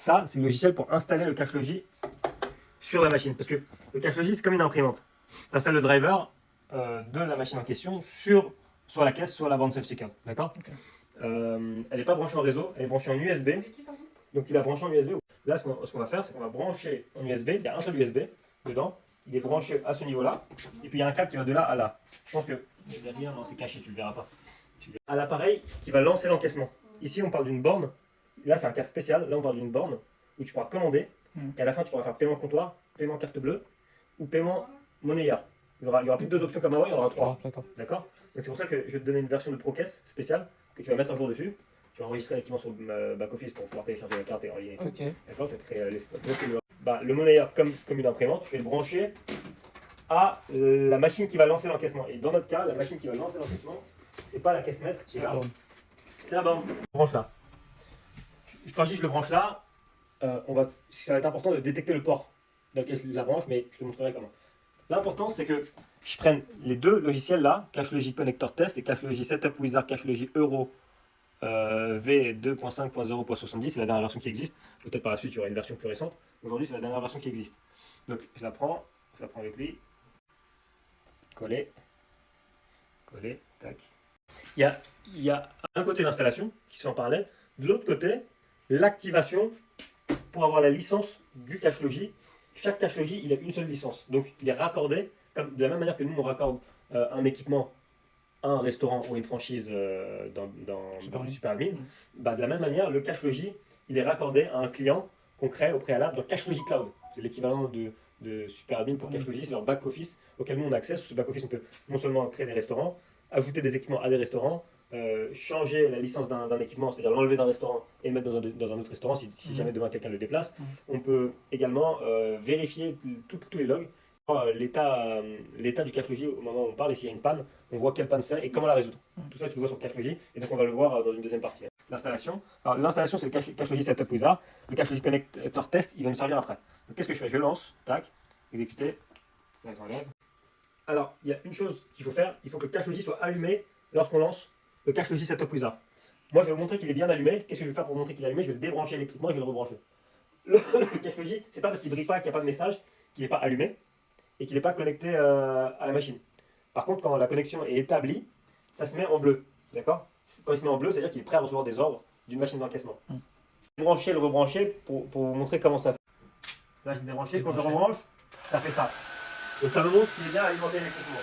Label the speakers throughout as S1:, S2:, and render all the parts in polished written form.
S1: ça, c'est le logiciel pour installer le cache logis sur la machine. Parce que le cache logis, c'est comme une imprimante. Tu installes le driver de la machine en question sur soit la caisse, soit la bande self-checkout. D'accord?
S2: Ok.
S1: Elle n'est pas branchée en réseau, elle est branchée en USB. Donc tu la branches en USB. Là, ce qu'on va faire, c'est qu'on va brancher en USB. Il y a un seul USB dedans. Il est branché à ce niveau-là. Et puis il y a un câble qui va de là à là. Je pense que derrière, non, c'est caché, tu ne le verras pas. À l'appareil qui va lancer l'encaissement. Ici, on parle d'une borne. Là, c'est un cas spécial. Là, on parle d'une borne où tu pourras commander. Et à la fin, tu pourras faire paiement comptoir, paiement carte bleue ou paiement monnayeur. Il y aura plus que 2 options comme avant, il y en aura 3.
S2: D'accord.
S1: D'accord? Donc c'est pour ça que je vais te donner une version de ProCaisse spéciale que tu vas mettre un jour dessus. Tu vas enregistrer directement sur le back-office pour pouvoir télécharger la carte et en ligne.
S2: Ok.
S1: D'accord? Tu vas créer l'espace. Le monnayeur, comme une imprimante, tu vas le brancher à la machine qui va lancer l'encaissement. Et dans notre cas, la machine qui va lancer l'encaissement, c'est pas la caisse maître, c'est là. C'est la borne. Branche là. Quand je dis je le branche là, ça va être important de détecter le port dans lequel je la branche, mais je te montrerai comment. L'important, c'est que je prenne les deux logiciels là, Cache Logis Connector Test et Cache Logis Setup Wizard Cache Logis Euro V2.5.0.70, c'est la dernière version qui existe. Peut-être par la suite, il y aura une version plus récente. Aujourd'hui, c'est la dernière version qui existe. Donc, je la prends avec lui. Coller, tac. Il y a un côté l'installation qui se fait en parallèle, de l'autre côté, l'activation pour avoir la licence du cache logis. Chaque cache logis, il a une seule licence. Donc, il est raccordé, comme, de la même manière que nous, on raccorde un équipement à un restaurant ou une franchise dans Super Admin. Bah, de la même manière, le cache logis, il est raccordé à un client qu'on crée au préalable dans Cache Logis Cloud. C'est l'équivalent de Super Admin pour Cache Logis, c'est leur back-office auquel nous on a accès. Sur ce back-office, on peut non seulement créer des restaurants, ajouter des équipements à des restaurants, changer la licence d'un équipement, c'est-à-dire l'enlever d'un restaurant et le mettre dans un autre restaurant si jamais demain quelqu'un le déplace. On peut également vérifier tous les logs, l'état du cache logis au moment où on parle, et s'il y a une panne, on voit quelle panne c'est et comment la résoudre. Tout ça, tu le vois sur cache logis, et donc on va le voir dans une deuxième partie. L'installation. Alors l'installation, c'est le cache logis Setup Wizard. Le cache logis Connector Test, il va nous servir après. Donc qu'est-ce que je fais? Je lance, tac, exécuter, ça s'enlève. Alors, il y a une chose qu'il faut faire, il faut que le cache logis soit allumé lorsqu'on lance le cache logis Setup Wizard. Moi, je vais vous montrer qu'il est bien allumé. Qu'est-ce que je vais faire pour vous montrer qu'il est allumé? Je vais le débrancher électriquement et je vais le rebrancher. Le cache logis, c'est pas parce qu'il ne brille pas, qu'il n'y a pas de message, qu'il n'est pas allumé et qu'il n'est pas connecté à la machine. Par contre, quand la connexion est établie, ça se met en bleu. D'accord? Quand il se met en bleu, c'est-à-dire qu'il est prêt à recevoir des ordres d'une machine d'encaissement. Débrancher, le rebrancher pour vous montrer comment ça fait. Là, je l'ai débranché. Quand je rebranche, ça fait ça. Donc ça me montre qu'il est bien alimenté électriquement.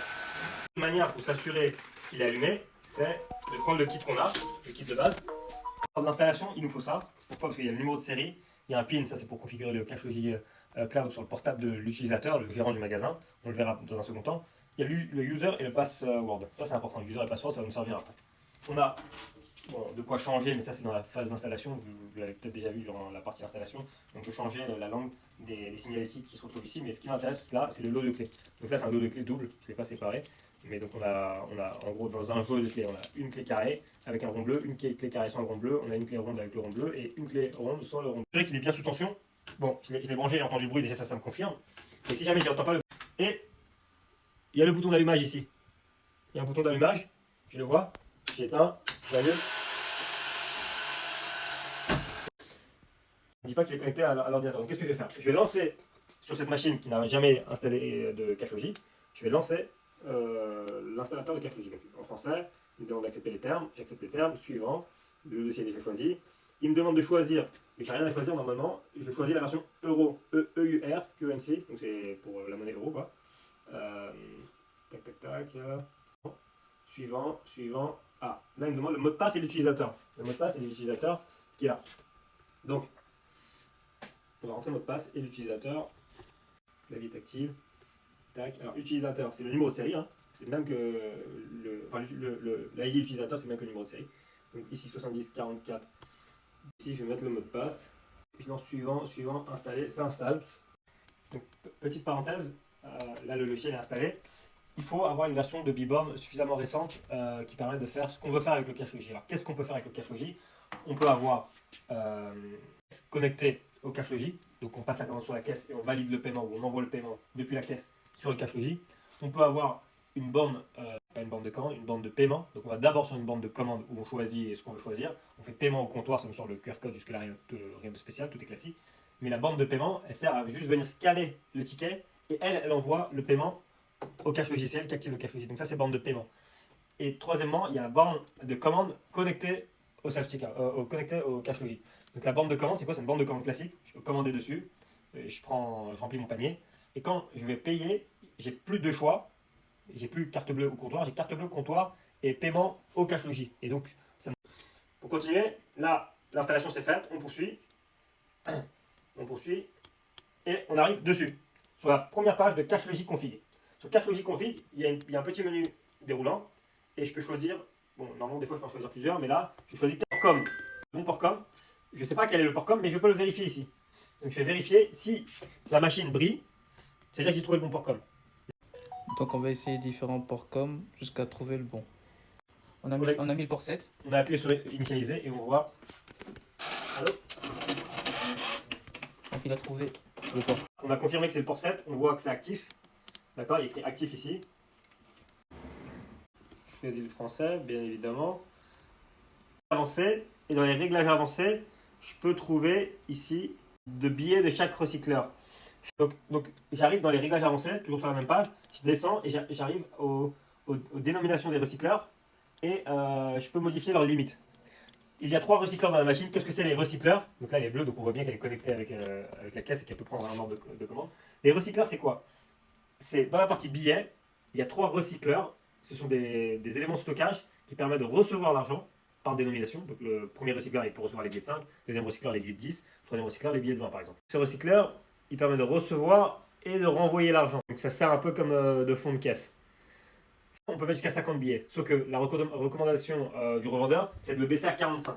S1: Une manière pour s'assurer qu'il est allumé, c'est de prendre le kit qu'on a, le kit de base. Pour l'installation, il nous faut ça. Pourquoi? Parce qu'il y a le numéro de série, il y a un pin, ça c'est pour configurer le cache logis cloud sur le portable de l'utilisateur, le gérant du magasin. On le verra dans un second temps. Il y a le user et le password. Ça c'est important, le user et le password, ça va nous servir après. On a de quoi changer, mais ça c'est dans la phase d'installation, vous l'avez peut-être déjà vu durant la partie installation. On peut changer la langue des signalistiques qui se retrouvent ici, mais ce qui m'intéresse là, c'est le lot de clés. Donc là c'est un lot de clés double, je ne l'ai pas séparé, mais donc on a en gros dans un lot de clés, on a une clé carrée avec un rond bleu, une clé carrée sans le rond bleu, on a une clé ronde avec le rond bleu et une clé ronde sans le rond bleu. Je dirais qu'il est bien sous tension. Bon, je l'ai branché, j'ai entendu le bruit, déjà ça me confirme. Et si jamais je n'entends pas le bruit, et il y a le bouton d'allumage ici. Il y a un bouton d'allumage, tu le vois, j'éteins, j'allume. Je ne dis pas qu'il est connecté à l'ordinateur. Donc qu'est-ce que je vais faire? Je vais lancer sur cette machine qui n'a jamais installé de cache logis, je vais lancer l'installateur de cache logis. En français, il me demande d'accepter les termes, j'accepte les termes, suivant, le dossier est déjà choisi. Il me demande de choisir, mais je n'ai rien à choisir normalement, je choisis la version euro, EUR, currency, donc c'est pour la monnaie euro quoi. Tac. Suivant. Ah, là il me demande le mot de passe et l'utilisateur. Le mot de passe et l'utilisateur qui est là. Donc, on va rentrer le mot de passe et l'utilisateur. Clavier tactile. Tac. Alors, utilisateur, c'est le numéro de série. Hein. C'est le même que l'ID utilisateur, c'est le même que le numéro de série. Donc, ici 7044. Ici, je vais mettre le mot de passe. Puis, dans suivant, installer, ça installe. Donc, petite parenthèse, là, le logiciel est installé. Il faut avoir une version de Biborn suffisamment récente qui permet de faire ce qu'on veut faire avec le cache logis. Alors, qu'est-ce qu'on peut faire avec le cache logis? On peut avoir connecté au cache logis, donc on passe la commande sur la caisse et on valide le paiement ou on envoie le paiement depuis la caisse sur le cache logis. On peut avoir une borne pas une bande de commande, une bande de paiement. Donc on va d'abord sur une bande de commande où on choisit ce qu'on veut choisir. On fait paiement au comptoir, ça me semble le QR code, jusque là rien de spécial, tout est classique. Mais la bande de paiement, elle sert à juste venir scanner le ticket et elle envoie le paiement au cache logiciel qui active le cache logiciel. Donc ça c'est bande de paiement. Et troisièmement, il y a la bande de commande connectée au self-checkout, connectée au cache logis. Donc la bande de commande, c'est quoi? C'est une bande de commande classique. Je peux commander dessus, je remplis mon panier. Et quand je vais payer, j'ai plus de choix. J'ai plus carte bleue au comptoir, j'ai carte bleue au comptoir et paiement au cache logis. Et donc, pour continuer, là, l'installation c'est faite, on poursuit. On poursuit. Et on arrive dessus, sur la première page de cache logis config. Sur cache logis config, il y a un petit menu déroulant. Et je peux choisir, bon, normalement des fois je peux en choisir plusieurs, mais là, je choisis port com. Bon port com, je ne sais pas quel est le port com, mais je peux le vérifier ici. Donc je vais vérifier si la machine brille, c'est-à-dire que j'ai trouvé le bon port com.
S2: Donc on va essayer différents ports com jusqu'à trouver le bon. On a mis le port 7.
S1: On a appuyé sur initialiser et on voit. Allô?
S2: Donc il a trouvé
S1: le port. On a confirmé que c'est le port 7, on voit que c'est actif. D'accord, il est écrit actif ici. Je choisis le français, bien évidemment. Avancé, et dans les réglages avancés, je peux trouver ici de billets de chaque recycleur. Donc j'arrive dans les réglages avancés, toujours sur la même page, je descends et j'arrive aux dénominations des recycleurs et je peux modifier leurs limites. Il y a 3 recycleurs dans la machine. Qu'est-ce que c'est les recycleurs? Donc là elle est bleue, donc on voit bien qu'elle est connectée avec la caisse et qu'elle peut prendre un ordre de commande. Les recycleurs c'est quoi? C'est dans la partie billets, il y a 3 recycleurs. Ce sont des éléments de stockage qui permettent de recevoir l'argent par dénomination. Donc le premier recycleur il peut recevoir les billets de 5, le deuxième recycleur les billets de 10, le troisième recycleur les billets de 20 par exemple. Ce recycleur il permet de recevoir et de renvoyer l'argent. Donc ça sert un peu comme de fond de caisse. On peut mettre jusqu'à 50 billets. Sauf que la recommandation du revendeur, c'est de le baisser à 45.